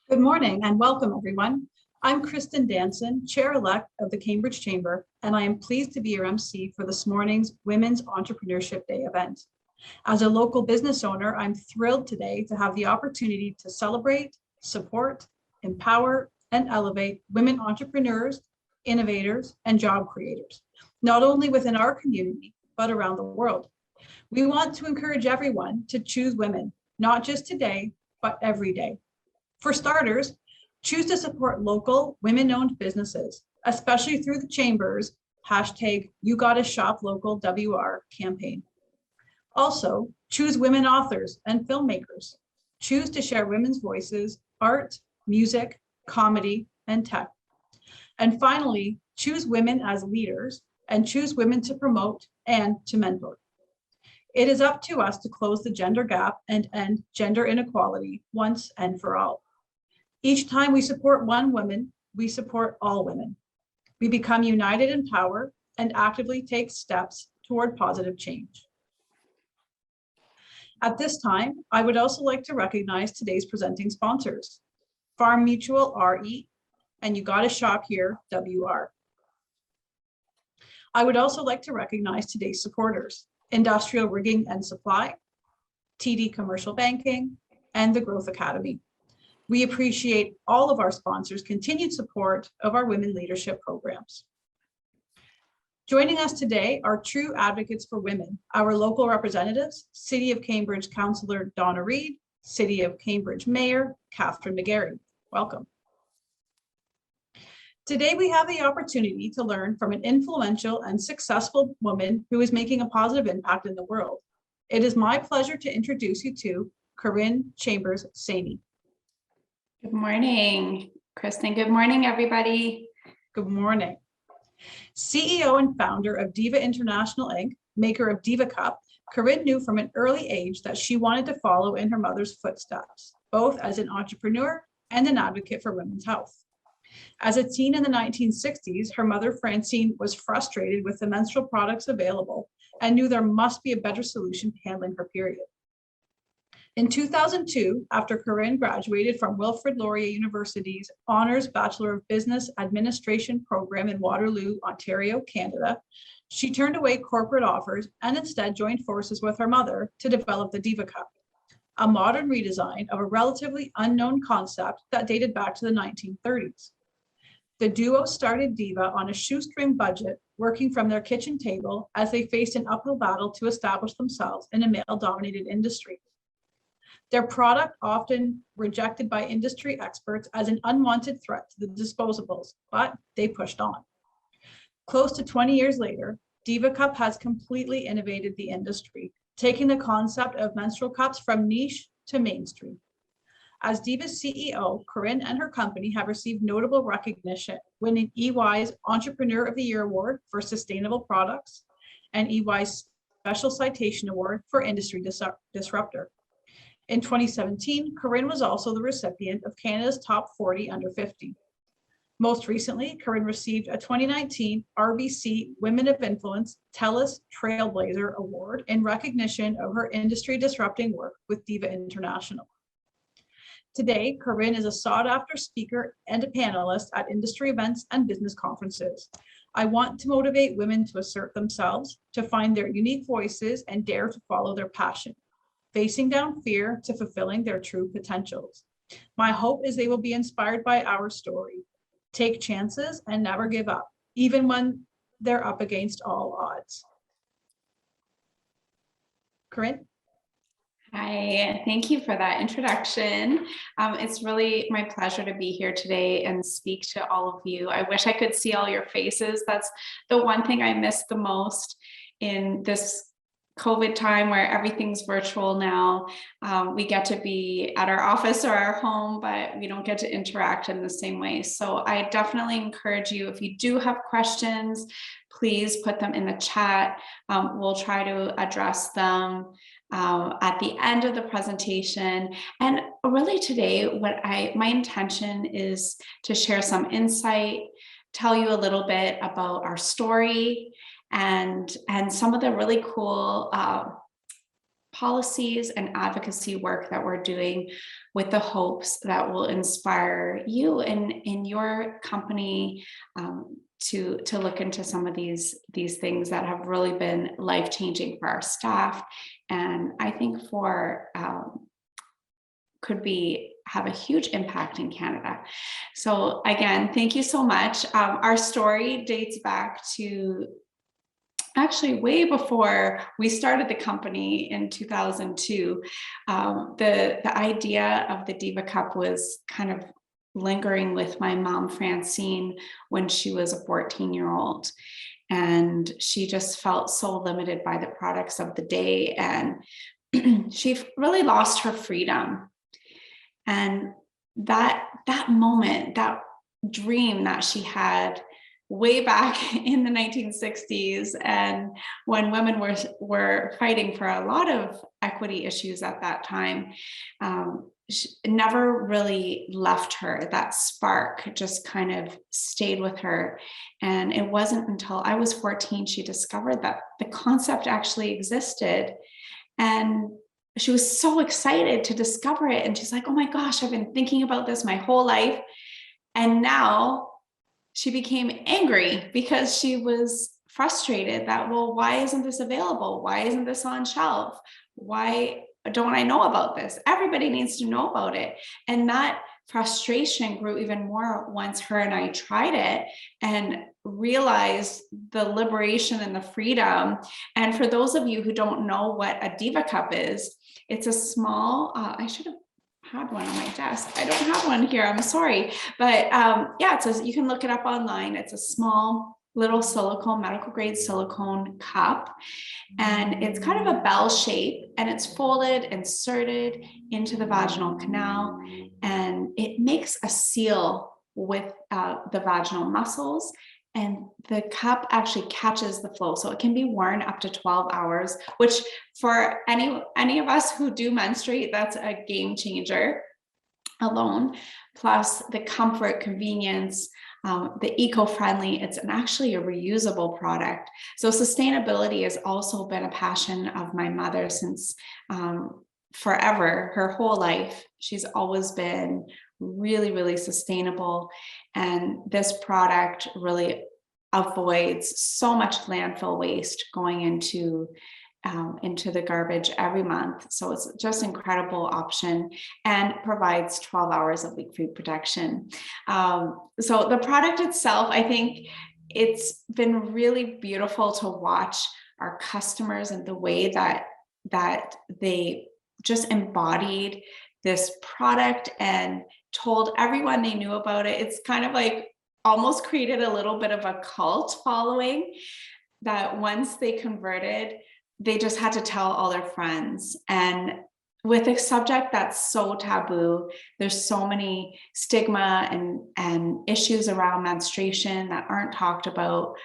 Good morning and welcome, everyone. I'm Kristen Danson, Chair-elect of the Cambridge Chamber, and I am pleased to be your MC for this morning's Women's Entrepreneurship Day event. As a local business owner, I'm thrilled today to have the opportunity to celebrate, support, empower, and elevate women entrepreneurs, innovators, and job creators, not only within our community, but around the world. We want to encourage everyone to choose women, not just today, but every day. For starters, choose to support local women-owned businesses, especially through the Chamber's #YouGottaShopLocalWR campaign. Also, choose women authors and filmmakers. Choose to share women's voices, art, music, comedy, and tech. And finally, choose women as leaders and choose women to promote and to mentor. It is up to us to close the gender gap and end gender inequality once and for all. Each time we support one woman, we support all women. We become united in power and actively take steps toward positive change. At this time, I would also like to recognize today's presenting sponsors, Farm Mutual RE and You Gotta Shop Here WR. I would also like to recognize today's supporters, Industrial Rigging and Supply, TD Commercial Banking, and the Growth Academy. We appreciate all of our sponsors' continued support of our women leadership programs. Joining us today are true advocates for women, our local representatives, City of Cambridge Councillor Donna Reid, City of Cambridge Mayor Catherine McGarry. Welcome. Today, we have the opportunity to learn from an influential and successful woman who is making a positive impact in the world. It is my pleasure to introduce you to Carinne Chambers-Saini. Good morning, Kristen. Good morning, everybody. Good morning. CEO and founder of Diva International Inc., maker of Diva Cup, Carinne knew from an early age that she wanted to follow in her mother's footsteps, both as an entrepreneur and an advocate for women's health. As a teen in the 1960s, her mother, Francine, was frustrated with the menstrual products available and knew there must be a better solution to handling her period. In 2002, after Carinne graduated from Wilfrid Laurier University's Honours Bachelor of Business Administration program in Waterloo, Ontario, Canada, she turned away corporate offers and instead joined forces with her mother to develop the Diva Cup, a modern redesign of a relatively unknown concept that dated back to the 1930s. The duo started Diva on a shoestring budget, working from their kitchen table as they faced an uphill battle to establish themselves in a male-dominated industry. Their product often rejected by industry experts as an unwanted threat to the disposables, but they pushed on. Close to 20 years later, Diva Cup has completely innovated the industry, taking the concept of menstrual cups from niche to mainstream. As Diva's CEO, Carinne and her company have received notable recognition, winning EY's Entrepreneur of the Year Award for Sustainable Products and EY's Special Citation Award for Industry Disruptor. In 2017, Carinne was also the recipient of Canada's Top 40 Under 50. Most recently, Carinne received a 2019 RBC Women of Influence TELUS Trailblazer Award in recognition of her industry-disrupting work with Diva International. Today, Carinne is a sought-after speaker and a panelist at industry events and business conferences. I want to motivate women to assert themselves, to find their unique voices, and dare to follow their passion, facing down fear to fulfilling their true potentials. My hope is they will be inspired by our story. Take chances and never give up, even when they're up against all odds. Carinne? Hi, thank you for that introduction. It's really my pleasure to be here today and speak to all of you. I wish I could see all your faces. That's the one thing I miss the most in this COVID time where everything's virtual now. We get to be at our office or our home, but we don't get to interact in the same way. So I definitely encourage you, if you do have questions, please put them in the chat. We'll try to address them at the end of the presentation. And really today, my intention is to share some insight, tell you a little bit about our story, and some of the really cool policies and advocacy work that we're doing with the hopes that will inspire you in your company to look into some of these things that have really been life-changing for our staff, and I think have a huge impact in Canada. So again, thank you so much. Our story dates back to actually way before we started the company in 2002. The idea of the Diva Cup was kind of lingering with my mom, Francine, when she was a 14-year-old. And she just felt so limited by the products of the day. And she really lost her freedom. And that moment, that dream that she had way back in the 1960s, and when women were fighting for a lot of equity issues at that time, never really left her. That spark just kind of stayed with her. And it wasn't until I was 14 she discovered that the concept actually existed. And she was so excited to discover it. And she's like, oh my gosh, I've been thinking about this my whole life. And now she became angry because she was frustrated that, well, why isn't this available? Why isn't this on shelf? Why don't I know about this? Everybody needs to know about it. And that frustration grew even more once her and I tried it and realized the liberation and the freedom. And for those of you who don't know what a Diva Cup is, it's a small, I should have had one on my desk. I don't have one here, I'm sorry. But yeah, you can look it up online. It's a small little silicone, medical grade silicone cup. And it's kind of a bell shape, and it's folded, inserted into the vaginal canal, and it makes a seal with the vaginal muscles. And the cup actually catches the flow. So it can be worn up to 12 hours, which for any of us who do menstruate, that's a game changer alone. Plus the comfort, convenience, the eco-friendly, it's actually a reusable product. So sustainability has also been a passion of my mother since forever, her whole life. She's always been really, really sustainable. And this product really avoids so much landfill waste going into the garbage every month. So it's just an incredible option and provides 12 hours of leak-free protection. So the product itself, I think it's been really beautiful to watch our customers and the way that they just embodied this product and told everyone they knew about it. It's kind of like almost created a little bit of a cult following, that once they converted, they just had to tell all their friends. And with a subject that's so taboo, there's so many stigma and issues around menstruation that aren't talked about.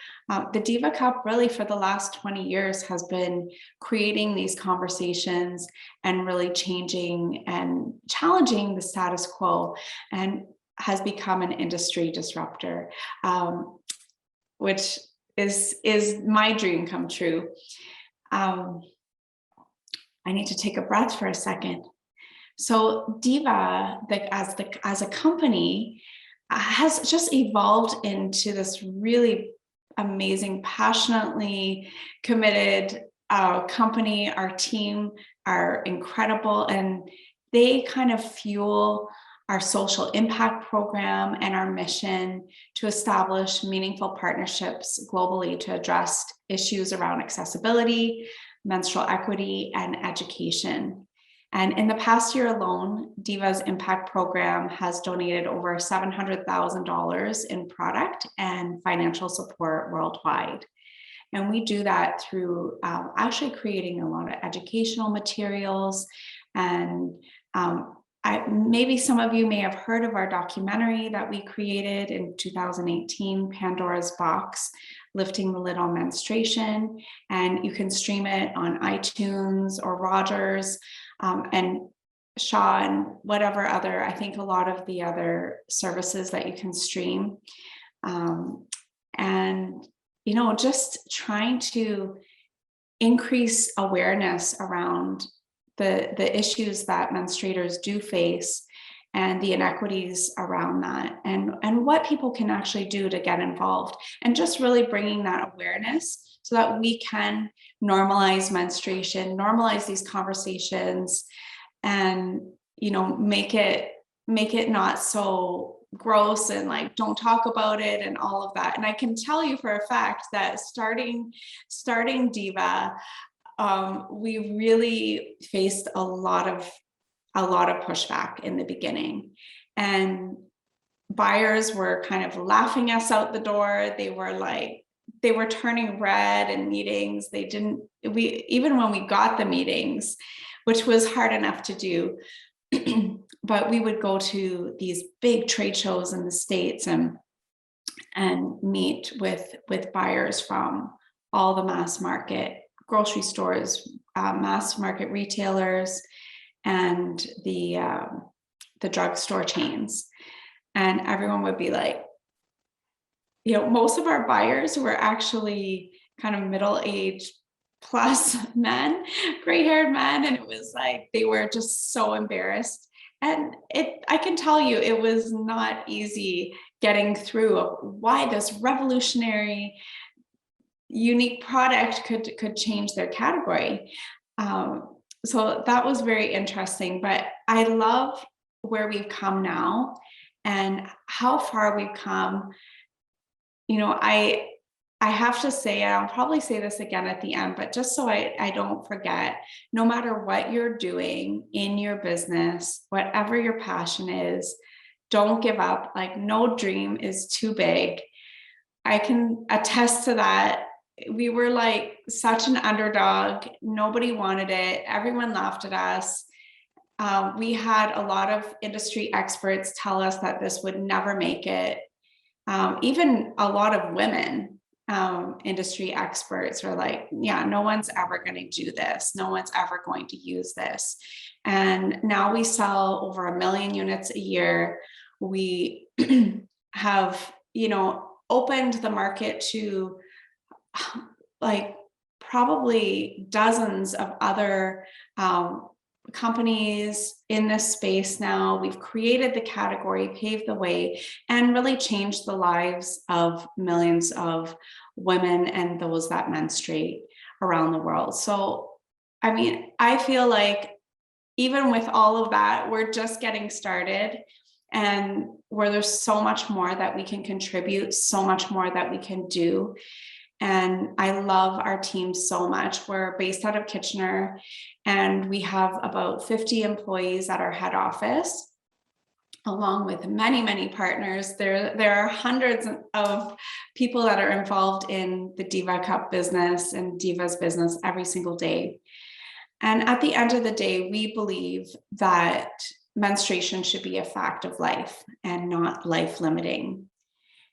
The Diva Cup really for the last 20 years has been creating these conversations and really changing and challenging the status quo, and has become an industry disruptor, which is my dream come true. I need to take a breath for a second. So Diva, as a company, has just evolved into this really amazing, passionately committed company. Our team are incredible, and they kind of fuel our social impact program and our mission to establish meaningful partnerships globally to address issues around accessibility, menstrual equity, and education. And in the past year alone, Diva's impact program has donated over $700,000 in product and financial support worldwide. And we do that through actually creating a lot of educational materials. And maybe some of you may have heard of our documentary that we created in 2018, Pandora's Box, Lifting the Lid on Menstruation. And you can stream it on iTunes or Rogers and Shaw and whatever other, I think a lot of the other services that you can stream. And, just trying to increase awareness around the issues that menstruators do face and the inequities around that, and what people can actually do to get involved, and just really bringing that awareness so that we can normalize menstruation, normalize these conversations, and, you know, make it not so gross and like, don't talk about it and all of that. And I can tell you for a fact that starting Diva, we really faced a lot of pushback in the beginning, and buyers were kind of laughing us out the door. They were turning red in meetings. Even when we got the meetings, which was hard enough to do, but we would go to these big trade shows in the States and meet with buyers from all the mass market grocery stores, mass market retailers, and the drugstore chains. And everyone would be like, you know, most of our buyers were actually kind of middle-aged plus men, gray-haired men, and it was like they were just so embarrassed. And I can tell you, it was not easy getting through why this revolutionary, unique product could change their category. So that was very interesting, but I love where we've come now and how far we've come. You know, I have to say, and I'll probably say this again at the end, but just so I don't forget, no matter what you're doing in your business, whatever your passion is, don't give up. Like, no dream is too big. I can attest to that. We were like such an underdog. Nobody wanted it. Everyone laughed at us. We had a lot of industry experts tell us that this would never make it. Even a lot of women industry experts are like, yeah, no one's ever going to do this. No one's ever going to use this. And now we sell over 1 million units a year. We have, you know, opened the market to like probably dozens of other companies in this space now. We've created the category, paved the way, and really changed the lives of millions of women and those that menstruate around the world. So, I mean, I feel like even with all of that, we're just getting started, and where there's so much more that we can contribute, so much more that we can do. And I love our team so much. We're based out of Kitchener, and we have about 50 employees at our head office, along with many, many partners. There are hundreds of people that are involved in the Diva Cup business and Diva's business every single day. And at the end of the day, we believe that menstruation should be a fact of life and not life-limiting.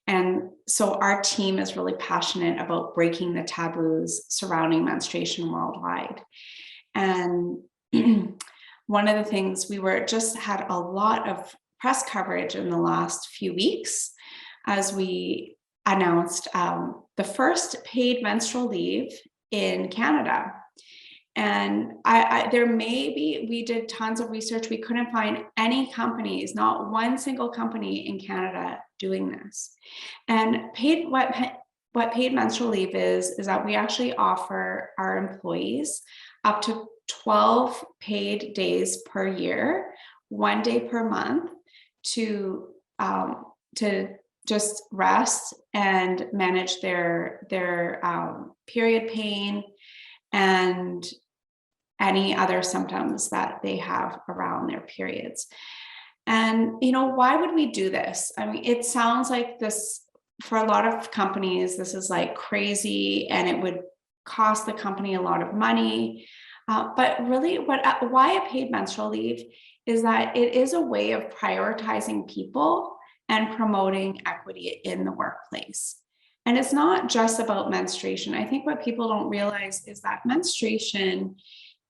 And so our team is really passionate about breaking the taboos surrounding menstruation worldwide. And one of the things we just had a lot of press coverage in the last few weeks as we announced the first paid menstrual leave in Canada. And we did tons of research. We couldn't find any companies, not one single company in Canada doing this. And what paid menstrual leave is that we actually offer our employees up to 12 paid days per year, 1 day per month, to just rest and manage their period pain and any other symptoms that they have around their periods. And, you know, why would we do this? I mean, it sounds like this, for a lot of companies, this is like crazy and it would cost the company a lot of money. But really why a paid menstrual leave is that it is a way of prioritizing people and promoting equity in the workplace. And it's not just about menstruation. I think what people don't realize is that menstruation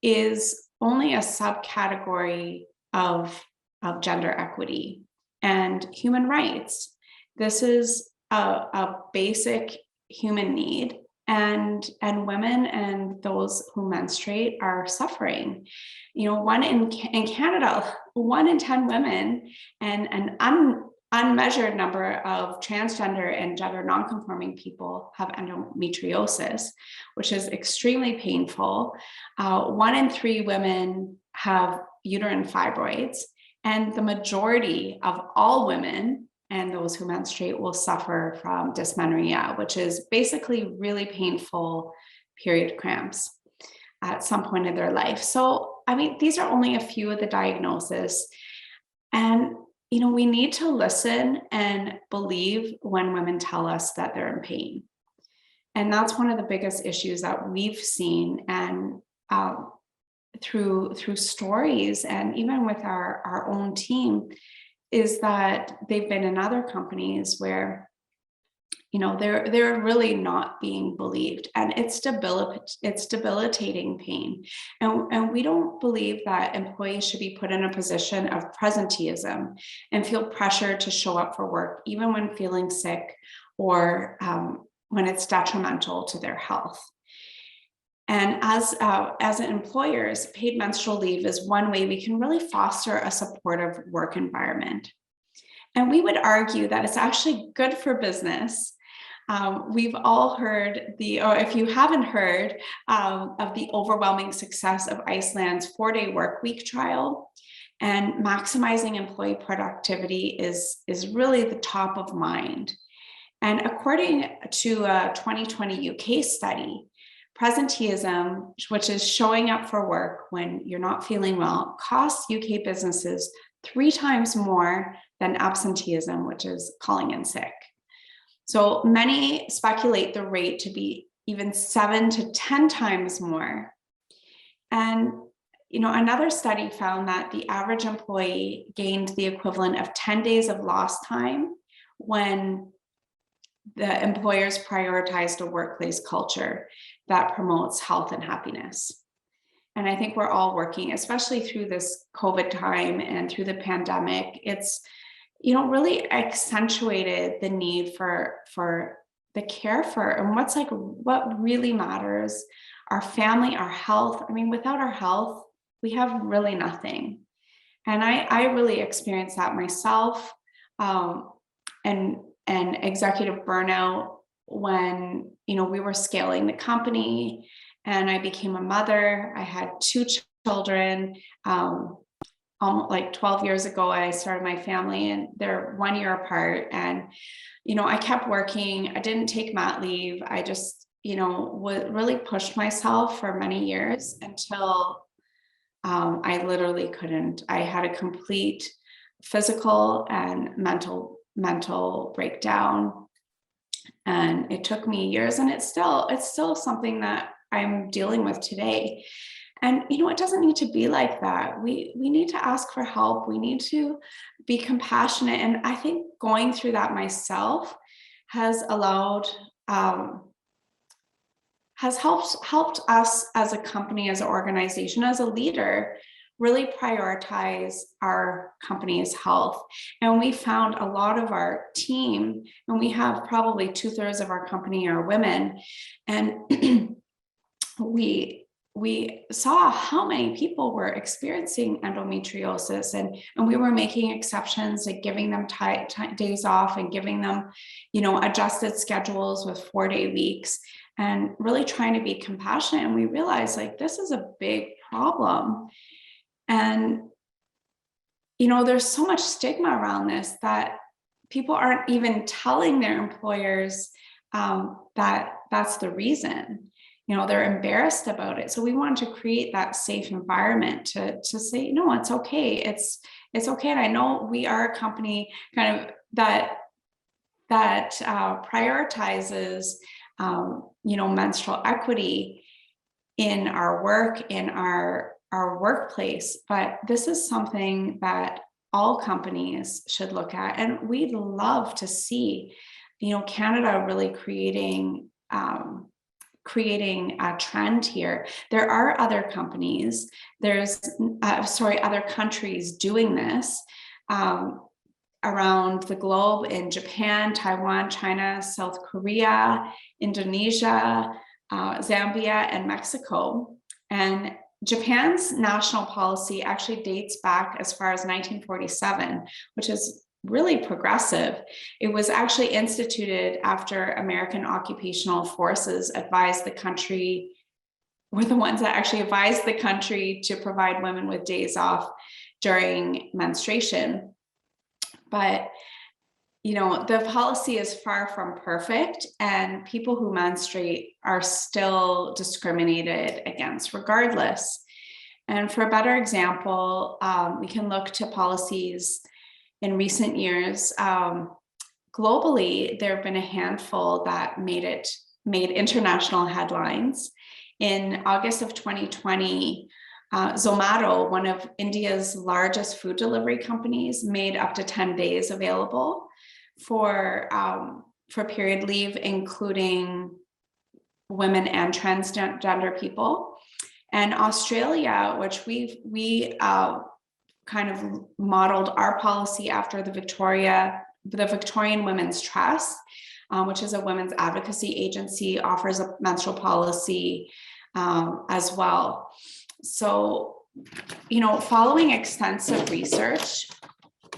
is only a subcategory of gender equity and human rights. This is a basic human need, and women and those who menstruate are suffering. One in Canada, 1 in 10 women and an unmeasured number of transgender and gender nonconforming people have endometriosis, which is extremely painful. 1 in 3 women have uterine fibroids, and the majority of all women and those who menstruate will suffer from dysmenorrhea, which is basically really painful period cramps at some point in their life. So, these are only a few of the diagnoses. And, we need to listen and believe when women tell us that they're in pain. And that's one of the biggest issues that we've seen. And through stories and even with our own team, is that they've been in other companies where they're really not being believed, and it's debilitating pain. And we don't believe that employees should be put in a position of presenteeism and feel pressure to show up for work, even when feeling sick or when it's detrimental to their health. And as employers, paid menstrual leave is one way we can really foster a supportive work environment. And we would argue that it's actually good for business. We've all heard or if you haven't heard of the overwhelming success of Iceland's 4-day work week trial, and maximizing employee productivity is really the top of mind. And according to a 2020 UK study, presenteeism, which is showing up for work when you're not feeling well, costs UK businesses 3 times more than absenteeism, which is calling in sick. So many speculate the rate to be even 7 to 10 times more. And another study found that the average employee gained the equivalent of 10 days of lost time when the employers prioritized a workplace culture that promotes health and happiness. And I think we're all working, especially through this COVID time and through the pandemic, it's really accentuated the need for the care for and what really matters, our family, our health. Without our health, we have really nothing. And I really experienced that myself, and executive burnout when we were scaling the company, and I became a mother. I had 2 children. Like 12 years ago, I started my family, and they're 1 year apart. And I kept working. I didn't take mat leave. I just really pushed myself for many years until I literally couldn't. I had a complete physical and mental breakdown, and it took me years, and it's still something that I'm dealing with today. And it doesn't need to be like that. We need to ask for help. We need to be compassionate. And I think going through that myself has helped us as a company, as an organization, as a leader, really prioritize our company's health. And we found a lot of our team, and we have probably 2/3 of our company are women, and we saw how many people were experiencing endometriosis, and we were making exceptions and giving them days off and giving them, adjusted schedules with 4-day weeks, and really trying to be compassionate. And we realized this is a big problem. And, there's so much stigma around this that people aren't even telling their employers that that's the reason. They're embarrassed about it. So we wanted to create that safe environment to say, no, it's okay. It's okay. And I know we are a company kind of that prioritizes, menstrual equity in our work, in our workplace, but this is something that all companies should look at. And we'd love to see, Canada really creating a trend here. There are other companies, other countries doing this. around the globe in Japan, Taiwan, China, South Korea, Indonesia, Zambia, and Mexico. And Japan's national policy actually dates back as far as 1947, which is really progressive. It was actually instituted after American occupational forces advised the country, were the ones that actually advised the country to provide women with days off during menstruation. But you know, the policy is far from perfect, and people who menstruate are still discriminated against regardless. And for a better example, we can look to policies in recent years. Globally, there have been a handful that made international headlines. In August of 2020, Zomato, one of India's largest food delivery companies, made up to 10 days available for period leave, including women and transgender people. And Australia, which we kind of modeled our policy after the Victorian Women's Trust, which is a women's advocacy agency, offers a menstrual policy as well. So, you know, following extensive research,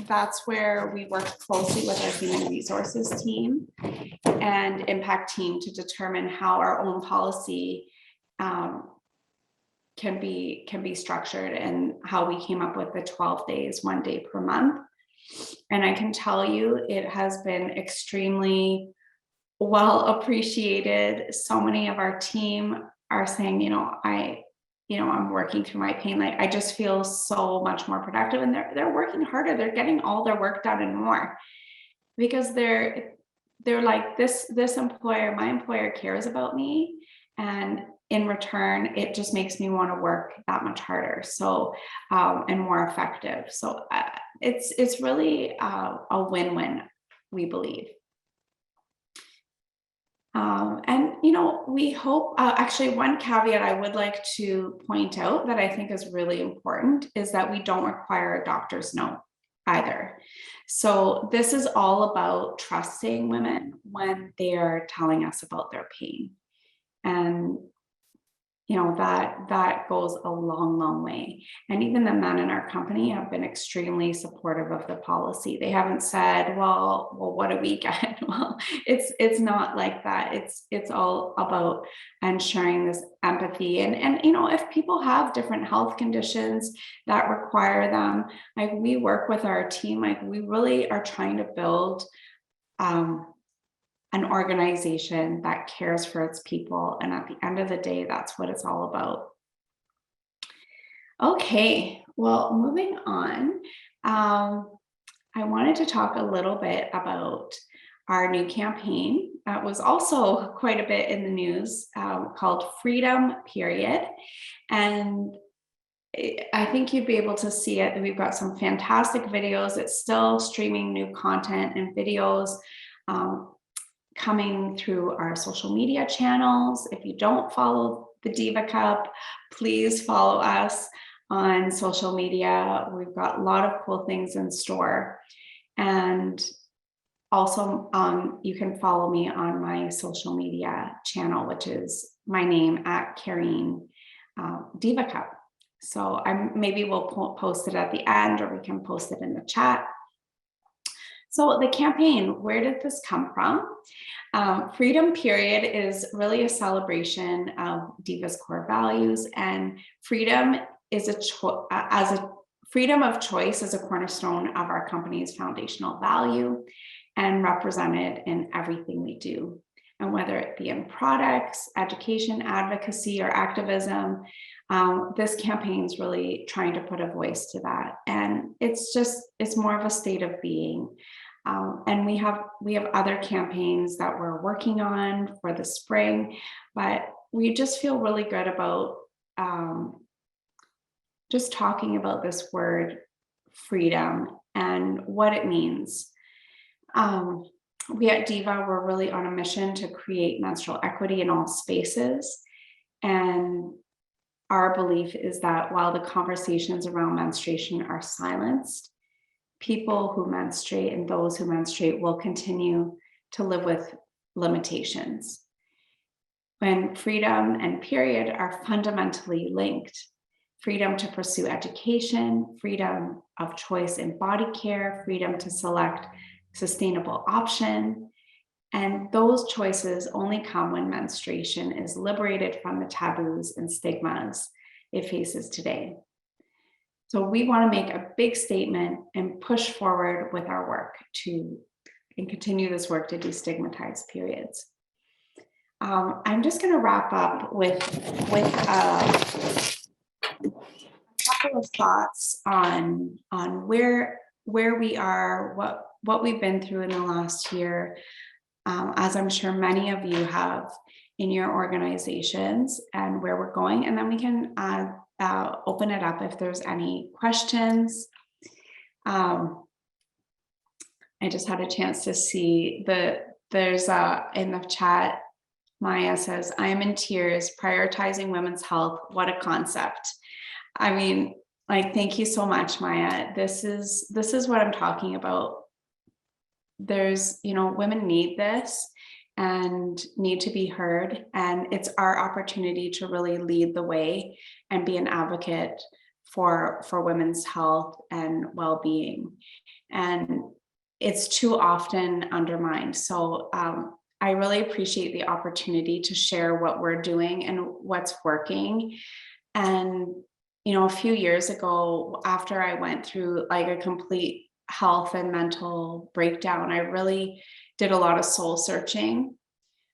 that's where we work closely with our human resources team and impact team to determine how our own policy can be structured, and how we came up with the 12 days, 1 day per month. And I can tell you, it has been extremely well appreciated. So many of our team are saying, I'm working through my pain. Like, I just feel so much more productive, and they're working harder. They're getting all their work done and more, because they're like, this employer, my employer, cares about me, and in return, it just makes me want to work that much harder. So and more effective. So it's really a win-win, we believe. And, we hope, actually, one caveat I would like to point out that I think is really important is that we don't require a doctor's note either. So this is all about trusting women when they're telling us about their pain. And that goes a long, long way. And even the men in our company have been extremely supportive of the policy. They haven't said, well, what do we get? Well, it's not like that. It's all about ensuring this empathy. And if people have different health conditions that require them, like, we work with our team, like, we really are trying to build an organization that cares for its people. And at the end of the day, that's what it's all about. Okay, well, moving on. I wanted to talk a little bit about our new campaign that was also quite a bit in the news, called Freedom Period. And I think you'd be able to see it. We've got some fantastic videos. It's still streaming new content and videos coming through our social media channels. If you don't follow the Diva Cup, please follow us on social media. We've got a lot of cool things in store. And also, you can follow me on my social media channel, which is my name, @Carinne Diva Cup. So maybe we'll post it at the end, or we can post it in the chat. So the campaign, where did this come from? Freedom Period is really a celebration of Diva's core values, and freedom is freedom of choice is a cornerstone of our company's foundational value, and represented in everything we do. And whether it be in products, education, advocacy, or activism, this campaign is really trying to put a voice to that. And it's more of a state of being. And we have other campaigns that we're working on for the spring, but we just feel really good about just talking about this word freedom and what it means. We at Diva, we're really on a mission to create menstrual equity in all spaces. And our belief is that while the conversations around menstruation are silenced, people who menstruate and those who menstruate will continue to live with limitations. When freedom and period are fundamentally linked, freedom to pursue education, freedom of choice in body care, freedom to select sustainable option. And those choices only come when menstruation is liberated from the taboos and stigmas it faces today. So we want to make a big statement and push forward with our work and continue this work to destigmatize periods. I'm just going to wrap up with a couple of thoughts on where we are, what we've been through in the last year, as I'm sure many of you have in your organizations, and where we're going, and then we can open it up if there's any questions. I just had a chance to see there's in the chat, Maya says, I am in tears, prioritizing women's health. What a concept. I mean, like, thank you so much, Maya. This is what I'm talking about. There's, women need this and need to be heard. And it's our opportunity to really lead the way and be an advocate for women's health and well-being. And it's too often undermined. So I really appreciate the opportunity to share what we're doing and what's working. And, a few years ago, after I went through like a complete health and mental breakdown, I really did a lot of soul searching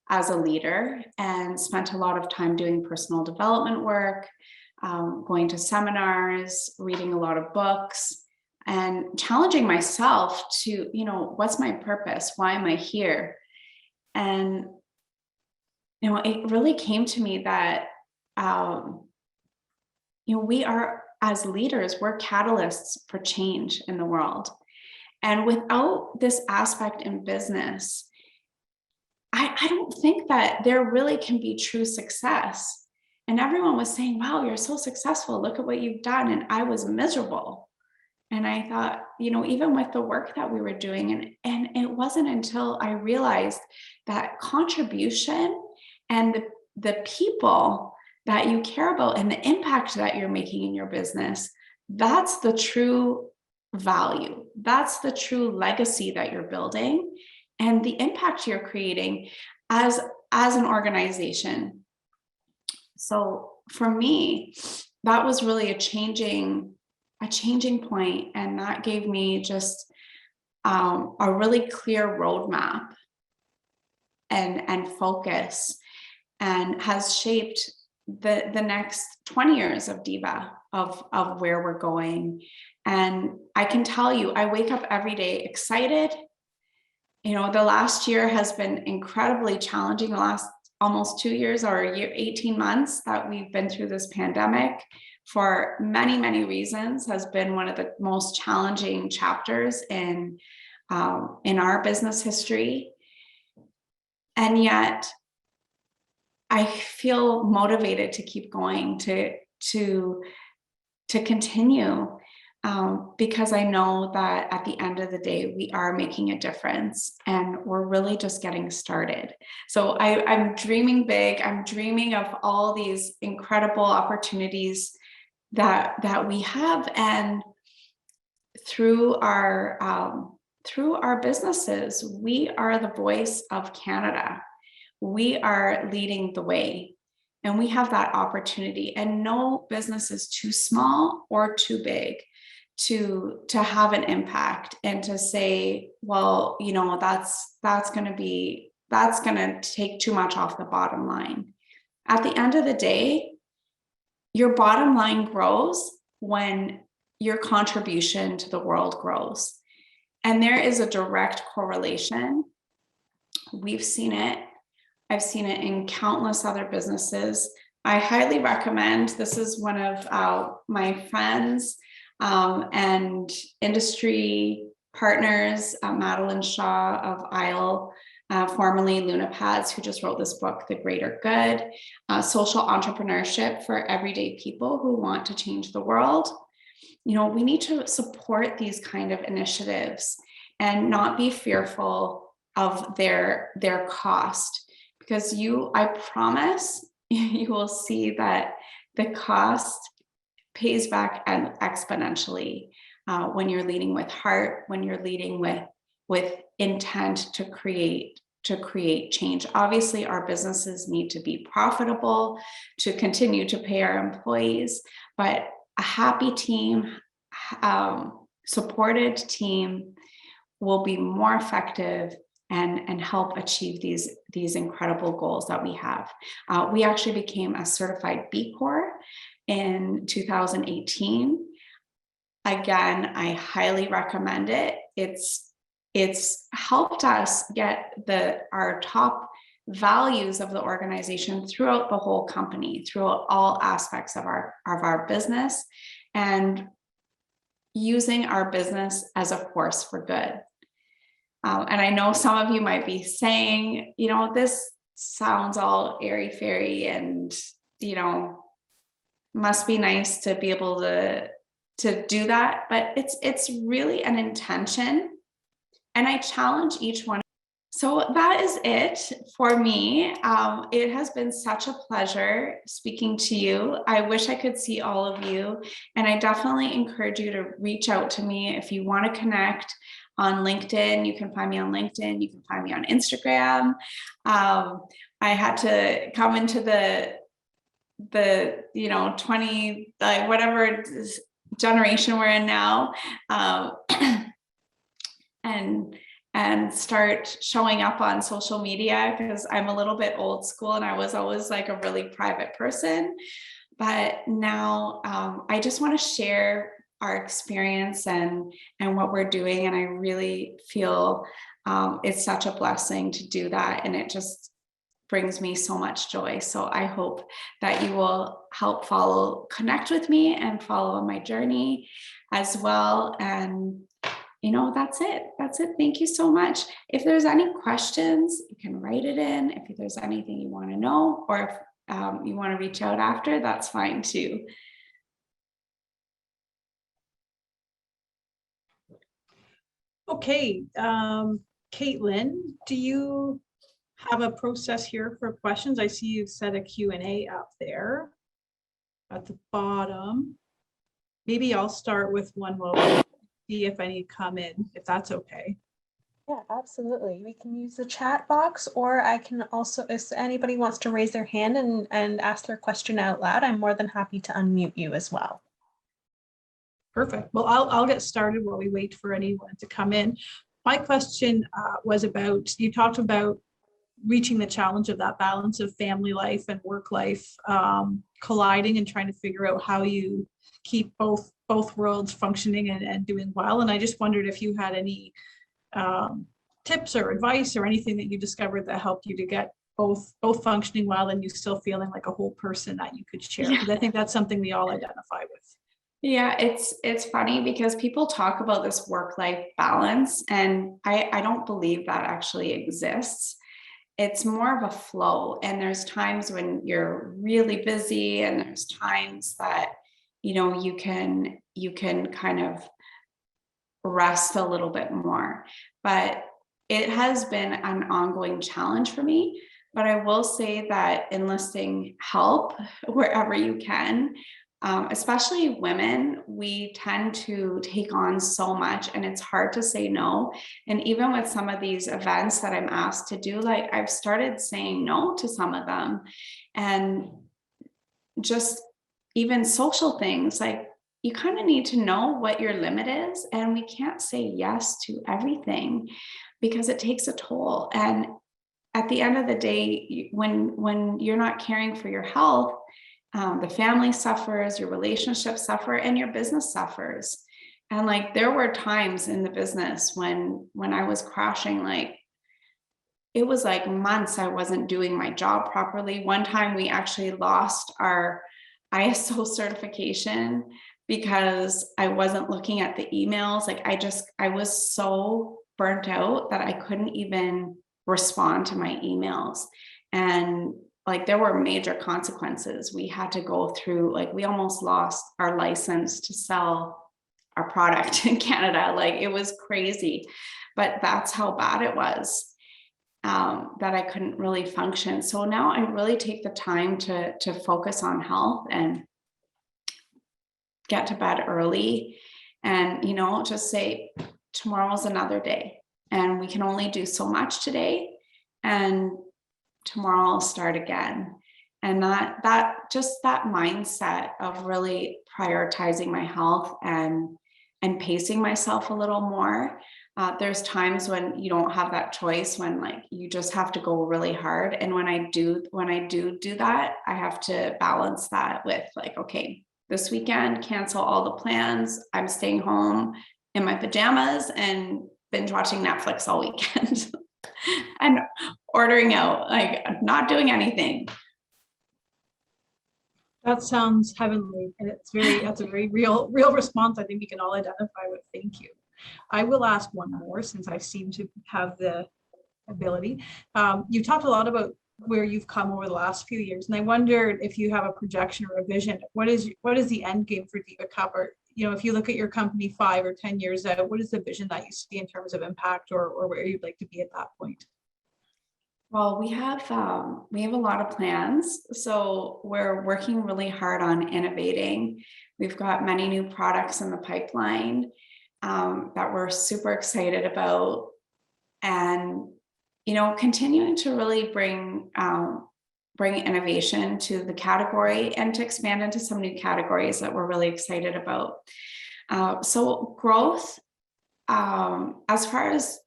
as a leader and spent a lot of time doing personal development work, going to seminars, reading a lot of books, and challenging myself to, what's my purpose? Why am I here? And, it really came to me that, we are, as leaders, we're catalysts for change in the world. And without this aspect in business, I don't think that there really can be true success. And everyone was saying, wow, you're so successful. Look at what you've done. And I was miserable. And I thought, even with the work that we were doing, and it wasn't until I realized that contribution and the people that you care about and the impact that you're making in your business, that's the true value. That's the true legacy that you're building and the impact you're creating as an organization. So for me, that was really a changing point, and that gave me just a really clear roadmap and focus, and has shaped the next 20 years of Diva, of where we're going. And I can tell you, I wake up every day excited. The last year has been incredibly challenging. The last almost 2 years or a year, 18 months that we've been through this pandemic, for many, many reasons, has been one of the most challenging chapters in our business history. And yet I feel motivated to keep going, to continue, because I know that at the end of the day, we are making a difference, and we're really just getting started. So I'm dreaming big. I'm dreaming of all these incredible opportunities that we have, and through our businesses, we are the voice of Canada. We are leading the way, and we have that opportunity, and no business is too small or too big to have an impact, and to say, well, that's going to take too much off the bottom line. At the end of the day, your bottom line grows when your contribution to the world grows. And there is a direct correlation. We've seen it. I've seen it in countless other businesses. I highly recommend, this is one of my friends and industry partners, Madeline Shaw of Isle, formerly Lunapads, who just wrote this book, The Greater Good, social entrepreneurship for everyday people who want to change the world. we need to support these kind of initiatives and not be fearful of their cost, because I promise you will see that the cost pays back exponentially when you're leading with heart, when you're leading with intent to create change. Obviously, our businesses need to be profitable to continue to pay our employees, but a happy team, supported team will be more effective and help achieve these incredible goals that we have. We actually became a certified B Corp in 2018. Again, I highly recommend it. It's helped us get our top values of the organization throughout the whole company, throughout all aspects of our business, and using our business as a force for good. And I know some of you might be saying, this sounds all airy-fairy and, must be nice to be able to do that, but it's really an intention. And I challenge each one. So that is it for me. It has been such a pleasure speaking to you. I wish I could see all of you. And I definitely encourage you to reach out to me if you want to connect on LinkedIn. You can find me on LinkedIn. You can find me on Instagram. I had to come into the 20, whatever generation we're in now, and start showing up on social media, because I'm a little bit old school and I was always like a really private person. But now I just want to share our experience and what we're doing. And I really feel it's such a blessing to do that. And it just brings me so much joy. So I hope that you will help connect with me and follow my journey as well. And that's it. Thank you so much. If there's any questions, you can write it in. If there's anything you want to know, or if you want to reach out after, that's fine too. Okay, Caitlin, do you have a process here for questions? I see you've set a Q&A up there at the bottom. Maybe I'll start with one while we see if any come in, if that's okay. Yeah, absolutely. We can use the chat box, or I can also, if anybody wants to raise their hand and ask their question out loud, I'm more than happy to unmute you as well. Perfect. Well, I'll get started while we wait for anyone to come in. My question was about, you talked about reaching the challenge of that balance of family life and work life colliding, and trying to figure out how you keep both worlds functioning and doing well. And I just wondered if you had any tips or advice or anything that you discovered that helped you to get both functioning well and you still feeling like a whole person that you could share. Because I think that's something we all identify with. Yeah, it's funny because people talk about this work-life balance, and I don't believe that actually exists. It's more of a flow, and there's times when you're really busy, and there's times that you can kind of rest a little bit more. But it has been an ongoing challenge for me. But I will say that enlisting help wherever you can, especially women, we tend to take on so much, and it's hard to say no. And even with some of these events that I'm asked to do, like, I've started saying no to some of them. And just even social things, like, you kind of need to know what your limit is, and we can't say yes to everything because it takes a toll. And at the end of the day, when you're not caring for your health, the family suffers, your relationships suffer, and your business suffers. And like, there were times in the business when I was crashing, like, it was like months I wasn't doing my job properly. One time we actually lost our ISO certification because I wasn't looking at the emails. Like, I was so burnt out that I couldn't even respond to my emails. And like there were major consequences. We had to go through, like we almost lost our license to sell our product in Canada. Like it was crazy, but that's how bad it was, that I couldn't really function. So now I really take the time to focus on health and get to bed early, and, you know, just say tomorrow's another day and we can only do so much today, and tomorrow I'll start again. And that mindset of really prioritizing my health and pacing myself a little more. There's times when you don't have that choice, when like you just have to go really hard. And when I do that, I have to balance that with like, okay, this weekend, cancel all the plans. I'm staying home in my pajamas and binge watching Netflix all weekend and ordering out, like not doing anything. That sounds heavenly, and that's a very real response I think we can all identify with. Thank you. I will ask one more since I seem to have the ability. You talked a lot about where you've come over the last few years, and I wondered if you have a projection or a vision. What is the end game for Diva Cup? Or, you know, if you look at your company 5 or 10 years out, what is the vision that you see in terms of impact, or where you'd like to be at that point? Well, we have a lot of plans. So we're working really hard on innovating. We've got many new products in the pipeline that we're super excited about, and, you know, continuing to really bring innovation to the category and to expand into some new categories that we're really excited about. So growth, as far as,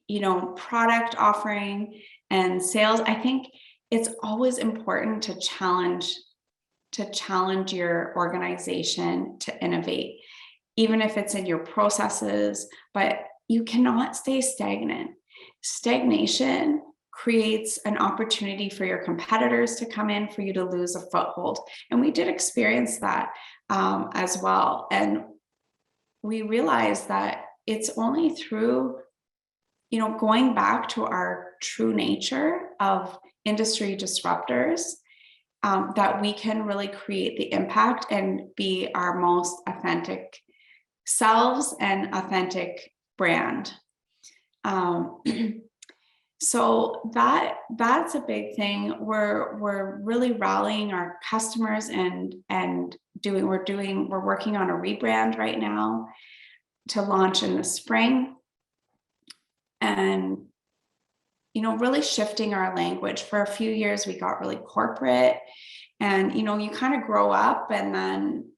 you know, product offering and sales, I think it's always important to challenge your organization to innovate, even if it's in your processes, but you cannot stay stagnant. Stagnation creates an opportunity for your competitors to come in, for you to lose a foothold. And we did experience that as well. And we realized that it's only through, you know, going back to our true nature of industry disruptors, that we can really create the impact and be our most authentic selves and authentic brand. So that's a big thing. We're really rallying our customers and we're working on a rebrand right now to launch in the spring. And, you know, really shifting our language. For a few years, we got really corporate, and, you know, you kind of grow up, and then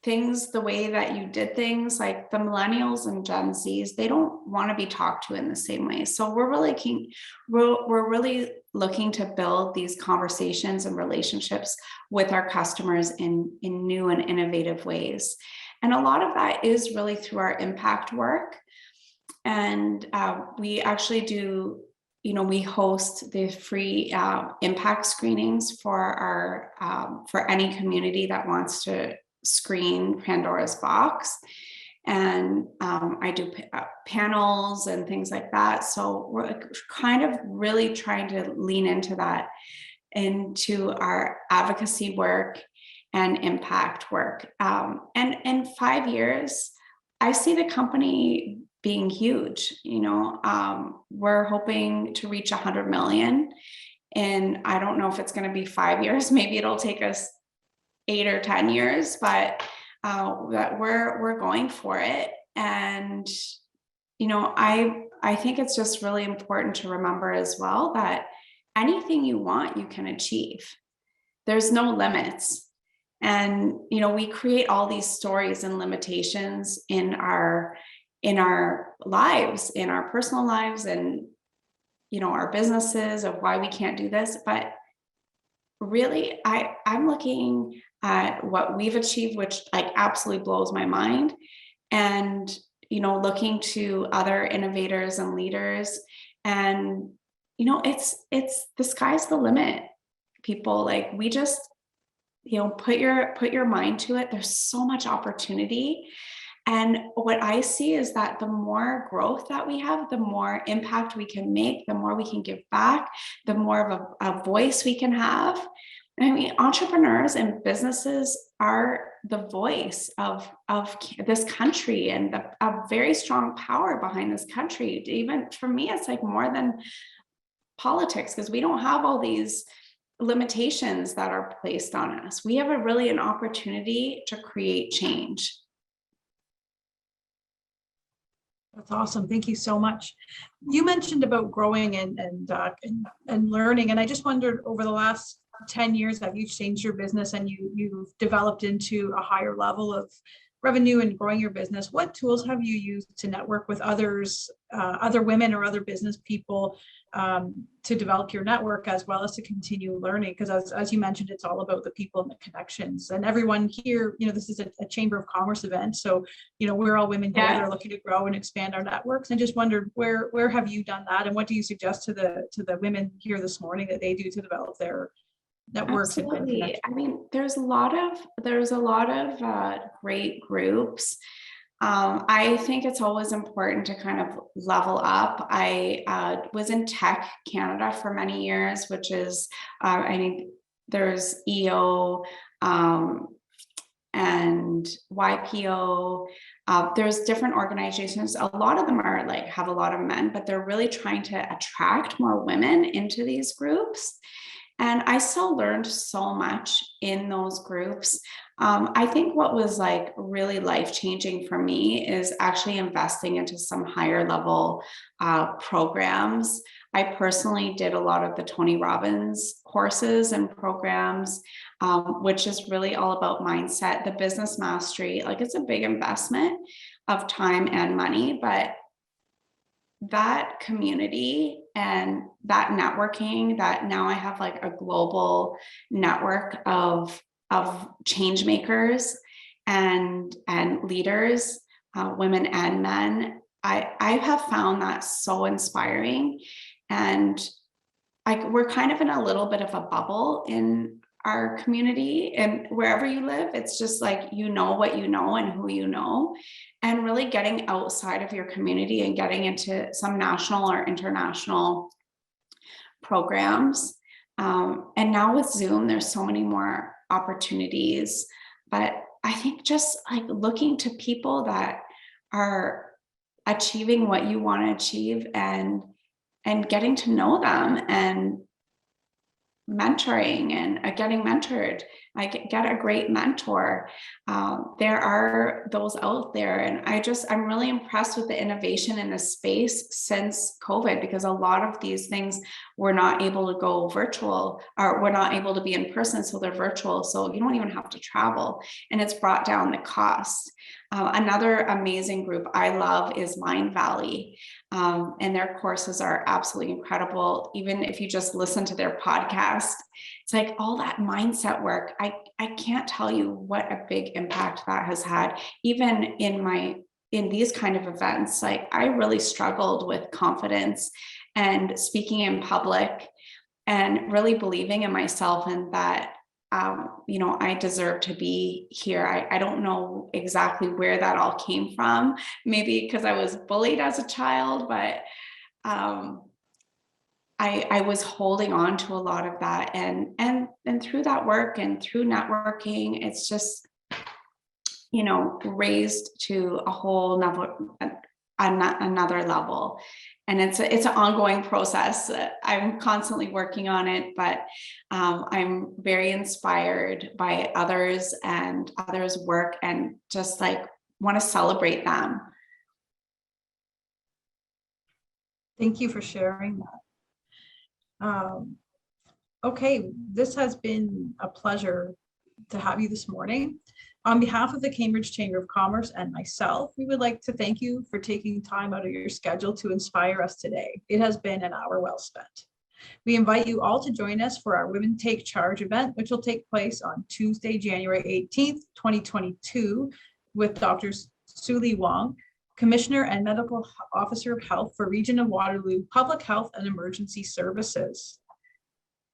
things, the way that you did things, like the millennials and Gen Zs, they don't want to be talked to in the same way. So we're really looking to build these conversations and relationships with our customers in new and innovative ways. And a lot of that is really through our impact work. And we actually do, you know, we host the free impact screenings for any community that wants to screen Pandora's box. And I do panels and things like that. So we're kind of really trying to lean into that, into our advocacy work and impact work. And in 5 years, I see the company being huge. You know, we're hoping to reach 100 million. And I don't know if it's going to be 5 years. Maybe it'll take us 8 or 10 years, but that we're going for it. And, you know, I think it's just really important to remember as well that anything you want, you can achieve. There's no limits. And, you know, we create all these stories and limitations in our lives, in our personal lives, and, you know, our businesses, of why we can't do this. But really, I'm looking at what we've achieved, which like absolutely blows my mind. And, you know, looking to other innovators and leaders, and, you know, it's the sky's the limit, people. Like, we just, you know, put your mind to it. There's so much opportunity. And what I see is that the more growth that we have, the more impact we can make, the more we can give back, the more of a voice we can have. I mean, entrepreneurs and businesses are the voice of this country, and a very strong power behind this country. Even for me, it's like more than politics, because we don't have all these limitations that are placed on us. We have an opportunity to create change. That's awesome. Thank you so much. You mentioned about growing and learning, and I just wondered, over the last 10 years, have you changed your business and you've developed into a higher level of revenue and growing your business? What tools have you used to network with others, other women or other business people, to develop your network as well as to continue learning? Because as you mentioned, it's all about the people and the connections. And everyone here, this is a Chamber of Commerce event. So, we're all women here that are looking to grow and expand our networks. And just wondered, where have you done that? And what do you suggest to the women here this morning that they do to develop their networks? Absolutely. I mean, there's a lot of great groups. I think it's always important to kind of level up. I was in Tech Canada for many years, which is, I think there's EO and YPO. There's different organizations. A lot of them are have a lot of men, but they're really trying to attract more women into these groups. And I still learned so much in those groups. I think what was really life-changing for me is actually investing into some higher level programs. I personally did a lot of the Tony Robbins courses and programs, which is really all about mindset, the business mastery. It's a big investment of time and money, but that community and that networking, that now I have a global network of change makers and leaders, women and men. I have found that so inspiring, and we're kind of in a little bit of a bubble in our community, and wherever you live, it's just what you know and who you know. And really getting outside of your community and getting into some national or international programs. And now with Zoom, there's so many more opportunities. But I think just looking to people that are achieving what you want to achieve and getting to know them and mentoring and getting mentored. I get a great mentor. There are those out there, and I'm really impressed with the innovation in this space since COVID, because a lot of these things were not able to go virtual, or we're not able to be in person, so they're virtual. So you don't even have to travel, and it's brought down the cost. Another amazing group I love is Mind Valley, and their courses are absolutely incredible. Even if you just listen to their podcast, it's all that mindset work. I can't tell you what a big impact that has had. Even in these kind of events, I really struggled with confidence and speaking in public, and really believing in myself, and that I deserve to be here. I don't know exactly where that all came from. Maybe because I was bullied as a child, but I was holding on to a lot of that, and through that work and through networking, it's just raised to a whole another level. And it's an ongoing process. I'm constantly working on it, but I'm very inspired by others and others' work, and just want to celebrate them. Thank you for sharing that. Okay, this has been a pleasure to have you this morning. On behalf of the Cambridge Chamber of Commerce and myself, we would like to thank you for taking time out of your schedule to inspire us today. It has been an hour well spent. We invite you all to join us for our Women Take Charge event, which will take place on Tuesday, January 18th, 2022, with Dr. Suli Wong, Commissioner and Medical Officer of Health for Region of Waterloo Public Health and Emergency Services.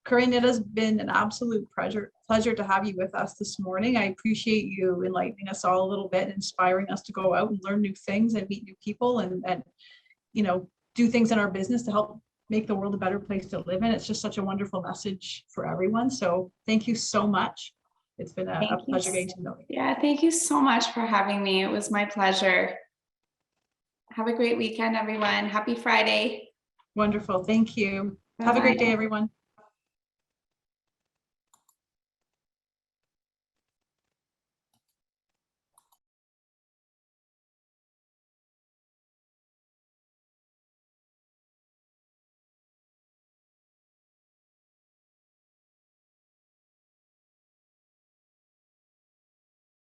Carinne, it has been an absolute pleasure to have you with us this morning. I appreciate you enlightening us all a little bit, inspiring us to go out and learn new things and meet new people and you know, do things in our business to help make the world a better place to live in. It's just such a wonderful message for everyone. So thank you so much. It's been a pleasure getting to know you. Yeah, thank you so much for having me. It was my pleasure. Have a great weekend, everyone. Happy Friday. Wonderful. Thank you. Have a Bye-bye. great day, everyone.